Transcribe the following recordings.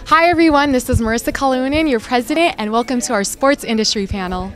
Hi everyone, this is Marissa Kaluunan, your president, and welcome to our sports industry panel.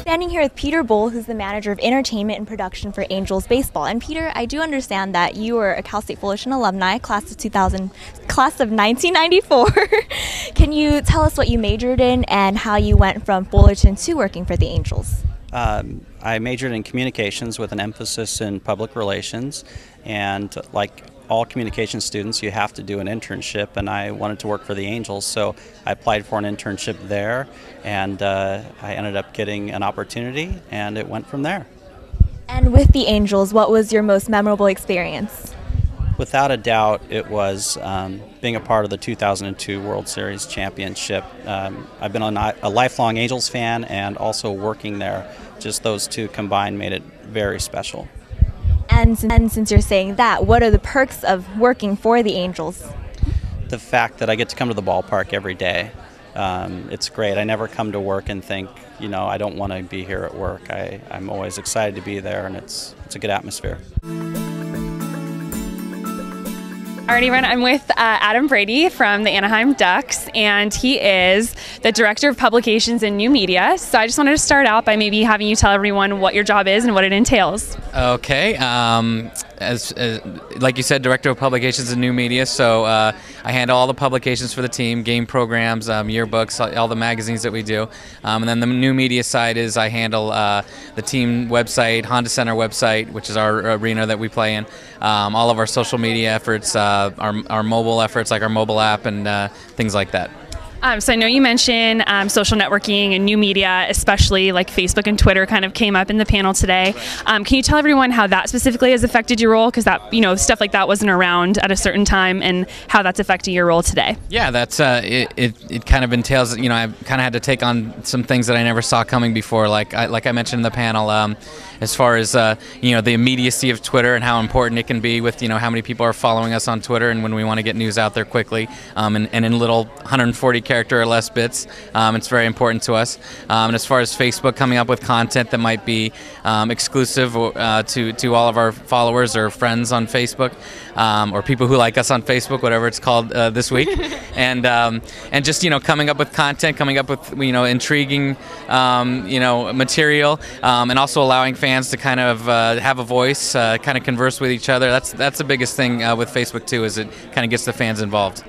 Standing here with Peter Bull, who's the manager of entertainment and production for Angels Baseball. And Peter, I do understand that you were a Cal State Fullerton alumni, class of 1994. Can you tell us what you majored in and how you went from Fullerton to working for the Angels? I majored in communications with an emphasis in public relations, and like all communication students, you have to do an internship, and I wanted to work for the Angels, so I applied for an internship there, and I ended up getting an opportunity, and it went from there. And with the Angels, what was your most memorable experience? Without a doubt, it was being a part of the 2002 World Series championship. I've been a lifelong Angels fan, and also working there. Just those two combined made it very special. And since you're saying that, what are the perks of working for the Angels? The fact that I get to come to the ballpark every day. It's great. I never come to work and think, you know, I don't want to be here at work. I'm always excited to be there, and it's a good atmosphere. Alrighty, everyone, I'm with Adam Brady from the Anaheim Ducks, and he is the Director of Publications and New Media. So I just wanted to start out by maybe having you tell everyone what your job is and what it entails. Okay, as like you said, Director of Publications and New Media, so I handle all the publications for the team, game programs, yearbooks, all the magazines that we do. And then the new media side is I handle the team website, Honda Center website, which is our arena that we play in, all of our social media efforts, our mobile efforts like our mobile app and things like that. So I know you mentioned social networking and new media, especially like Facebook and Twitter kind of came up in the panel today. Can you tell everyone how that specifically has affected your role? Because that, you know, stuff like that wasn't around at a certain time, and how that's affecting your role today. Yeah, that's it kind of entails, you know, I kind of had to take on some things that I never saw coming before, like I mentioned in the panel, as far as you know, the immediacy of Twitter and how important it can be with, you know, how many people are following us on Twitter, and when we want to get news out there quickly, and in little 140 character or less bits, it's very important to us. And as far as Facebook coming up with content that might be exclusive to all of our followers or friends on Facebook, or people who like us on Facebook, whatever it's called this week, and just, you know, coming up with content, coming up with, you know, intriguing you know, material, and also allowing fans to kind of have a voice, kind of converse with each other. That's the biggest thing with Facebook too, is it kind of gets the fans involved.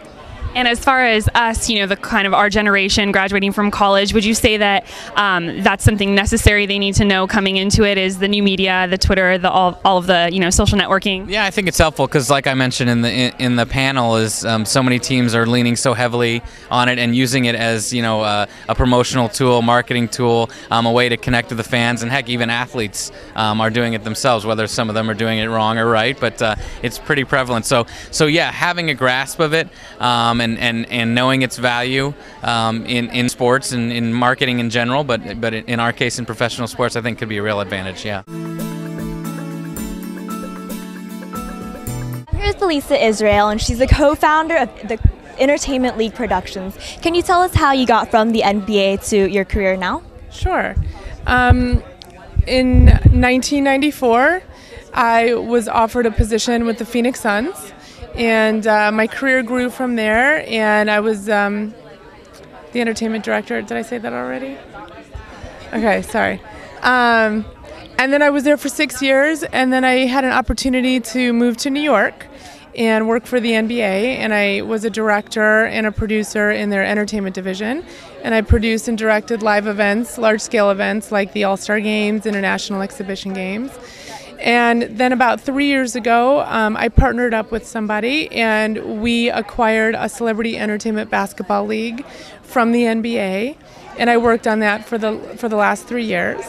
And as far as us, you know, the kind of our generation graduating from college, would you say that that's something necessary they need to know coming into it, is the new media, the Twitter, all of the, you know, social networking? Yeah, I think it's helpful because, like I mentioned in the panel, is so many teams are leaning so heavily on it and using it as, you know, a promotional tool, marketing tool, a way to connect with the fans, and heck, even athletes are doing it themselves. Whether some of them are doing it wrong or right, but it's pretty prevalent. So yeah, having a grasp of it. And knowing its value in sports and in marketing in general, but in our case in professional sports, I think could be a real advantage. Yeah. Here's Felisa Israel, and she's the co-founder of the Entertainment League Productions. Can you tell us how you got from the NBA to your career now? Sure. In 1994, I was offered a position with the Phoenix Suns. And my career grew from there, and I was the entertainment director. Did I say that already? Okay, sorry. And then I was there for 6 years, and then I had an opportunity to move to New York and work for the NBA, and I was a director and a producer in their entertainment division. And I produced and directed live events, large-scale events like the All-Star Games, International Exhibition Games. And then about 3 years ago, I partnered up with somebody, and we acquired a celebrity entertainment basketball league from the NBA, and I worked on that for the last 3 years.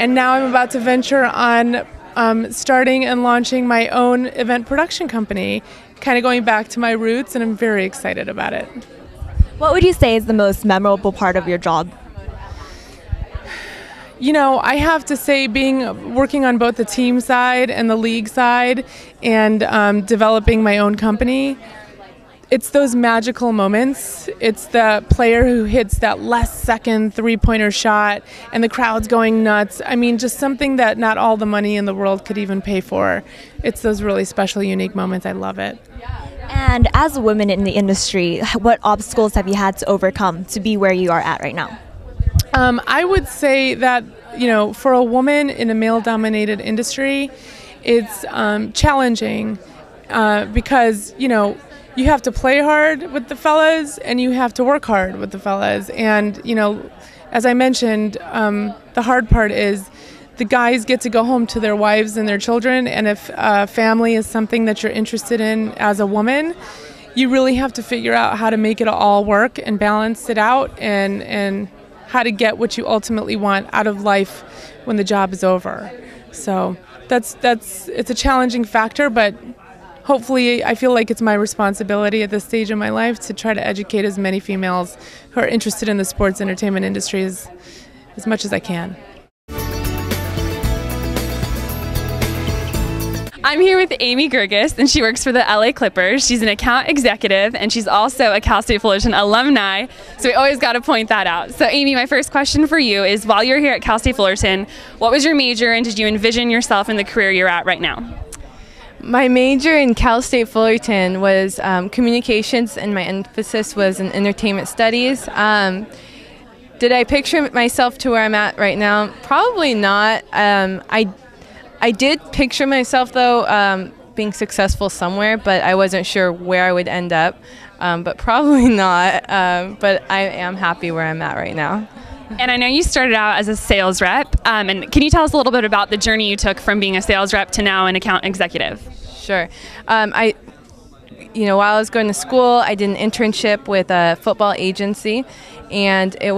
And now I'm about to venture on starting and launching my own event production company, kind of going back to my roots, and I'm very excited about it. What would you say is the most memorable part of your job? You know, I have to say, working on both the team side and the league side, and developing my own company, it's those magical moments. It's the player who hits that last second three-pointer shot and the crowd's going nuts. I mean, just something that not all the money in the world could even pay for. It's those really special, unique moments. I love it. And as a woman in the industry, what obstacles have you had to overcome to be where you are at right now? I would say that, for a woman in a male-dominated industry, it's challenging because, you have to play hard with the fellas and you have to work hard with the fellas. And, as I mentioned, the hard part is the guys get to go home to their wives and their children. And if family is something that you're interested in as a woman, you really have to figure out how to make it all work and balance it out and how to get what you ultimately want out of life when the job is over. So it's a challenging factor, but hopefully I feel like it's my responsibility at this stage in my life to try to educate as many females who are interested in the sports entertainment industry as much as I can. I'm here with Amy Girgis, and she works for the LA Clippers. She's an account executive, and she's also a Cal State Fullerton alumni, so we always got to point that out. So Amy, my first question for you is, while you're here at Cal State Fullerton, what was your major, and did you envision yourself in the career you're at right now? My major in Cal State Fullerton was communications, and my emphasis was in entertainment studies. Did I picture myself to where I'm at right now? Probably not. I did picture myself, though, being successful somewhere, but I wasn't sure where I would end up. But probably not. But I am happy where I'm at right now. And I know you started out as a sales rep. And can you tell us a little bit about the journey you took from being a sales rep to now an account executive? Sure. While I was going to school, I did an internship with a football agency, and it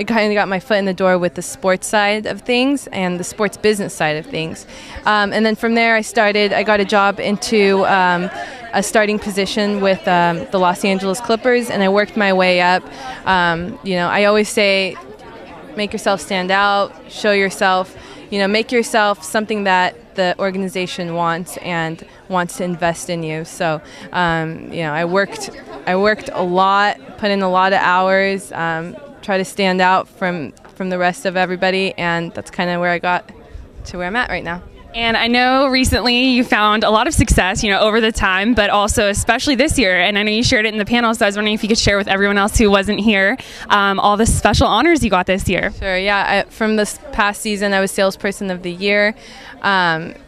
kind of got my foot in the door with the sports side of things and the sports business side of things. And then from there, I got a job into a starting position with the Los Angeles Clippers, and I worked my way up. I always say, make yourself stand out, show yourself, make yourself something that the organization wants and wants to invest in you. So, I worked a lot, put in a lot of hours, try to stand out from the rest of everybody, and that's kind of where I got to where I'm at right now. And I know recently you found a lot of success, over the time, but also especially this year. And I know you shared it in the panel, so I was wondering if you could share with everyone else who wasn't here all the special honors you got this year. Sure, yeah. From this past season, I was Salesperson of the Year,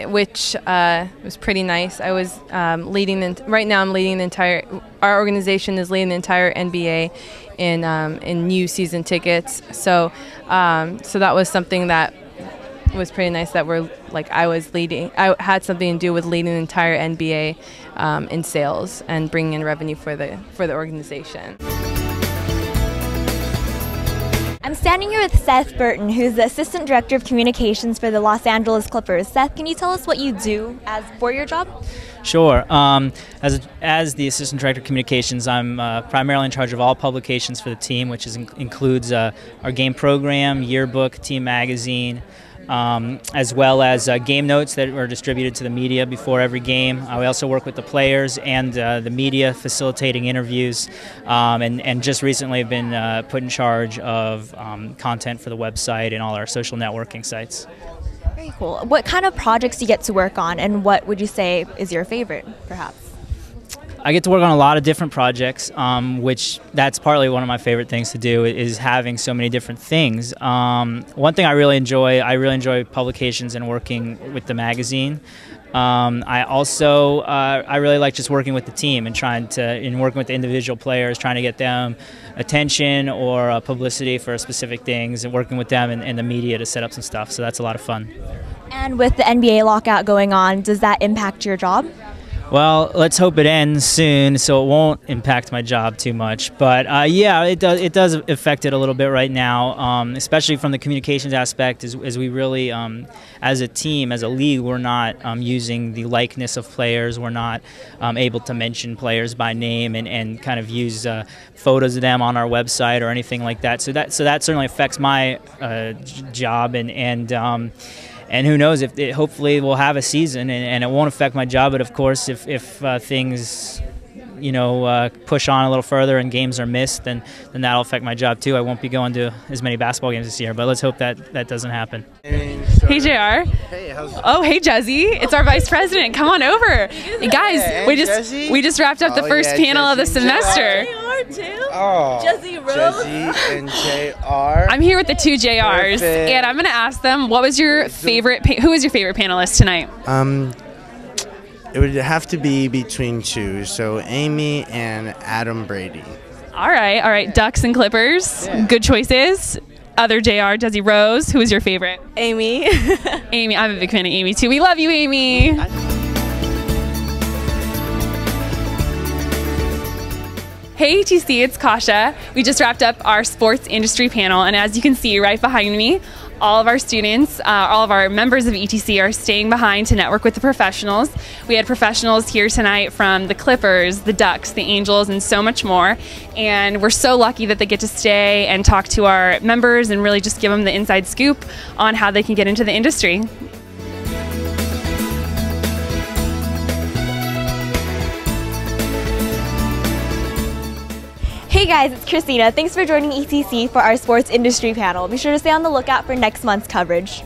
which was pretty nice. I was right now I'm leading the entire, our organization is leading the entire NBA in new season tickets. So that was something that was pretty nice, that I had something to do with leading the entire NBA in sales and bringing in revenue for the organization. I'm standing here with Seth Burton, who's the Assistant Director of Communications for the Los Angeles Clippers. Seth, can you tell us what you do for your job? Sure. As the Assistant Director of Communications, I'm primarily in charge of all publications for the team, which includes our game program, yearbook, team magazine, as well as game notes that are distributed to the media before every game. We also work with the players and the media, facilitating interviews, and just recently have been put in charge of content for the website and all our social networking sites. Very cool. What kind of projects do you get to work on, and what would you say is your favorite, perhaps? I get to work on a lot of different projects, which that's partly one of my favorite things to do, is having so many different things. One thing I really enjoy publications and working with the magazine. I also I really like just working with the team and working with the individual players, trying to get them attention or publicity for specific things, and working with them and the media to set up some stuff. So that's a lot of fun. And with the NBA lockout going on, does that impact your job? Well, let's hope it ends soon, so it won't impact my job too much. But yeah, it does affect it a little bit right now, especially from the communications aspect. As we really, as a team, as a league, we're not using the likeness of players. We're not able to mention players by name and kind of use photos of them on our website or anything like that. So that certainly affects my job and who knows, if hopefully we'll have a season and it won't affect my job. But of course, if things, push on a little further and games are missed, then that'll affect my job too. I won't be going to as many basketball games this year, but let's hope that doesn't happen. Hey, JR. Hey, how's it? Oh, hey, Jesse. It's our vice president. Come on over. Hey, guys, Hey, we Jesse? just wrapped up the first yeah, panel of the Jesse and semester. Oh, Jesse Rose. Jesse and JR. I'm here with the two JRs, Perfect. and I'm going to ask them, who was your favorite panelist tonight? It would have to be between two, so Amy and Adam Brady. All right. Ducks and Clippers. Yeah. Good choices. Other JR, Jesse Rose. Who was your favorite? Amy. Amy. I'm a big fan of Amy, too. We love you, Amy. Hey ETC, it's Kasha. We just wrapped up our sports industry panel, and as you can see right behind me, all of our students, all of our members of ETC are staying behind to network with the professionals. We had professionals here tonight from the Clippers, the Ducks, the Angels, and so much more. And we're so lucky that they get to stay and talk to our members and really just give them the inside scoop on how they can get into the industry. Hey guys, it's Christina. Thanks for joining ETC for our sports industry panel. Be sure to stay on the lookout for next month's coverage.